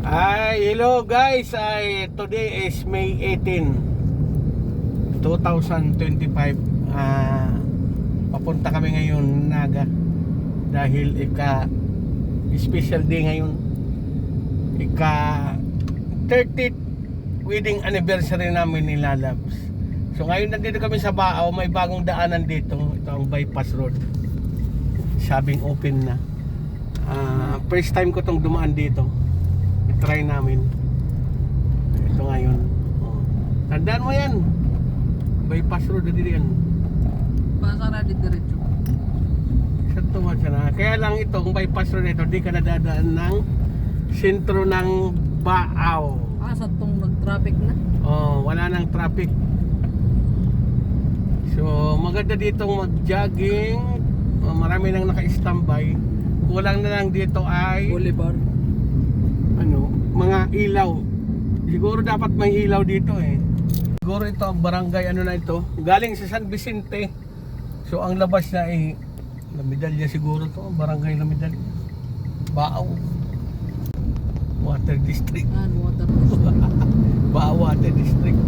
Hello guys. Today is May 18, 2025. Papunta kami ngayon Naga dahil special day ngayon. 30th wedding anniversary namin ni Lalabs. So ngayon nandito kami sa Baaw, may bagong daanan dito. Ito ang bypass road. Sabing open na. First time ko tong dumaan dito. I-try namin. Ito ngayon. Tandaan mo yan. Bypass road na din yan. Pasara di diretso. Sa tuwa siya na. Kaya lang itong bypass road ito, di ka nadadaan ng sentro ng Baaw. Sa tong nag-traffic na. Wala nang traffic. So maganda ditong mag-jogging. Marami nang naka-standby. Kulang na lang dito ay Boulevard. mga ilaw. Siguro dapat may ilaw dito eh. Siguro ito ang barangay na ito. Galing sa San Vicente. So ang labas na ay La Medalla siguro to, barangay La Medalla. Baaw. Water District. Water district. Baaw Water District.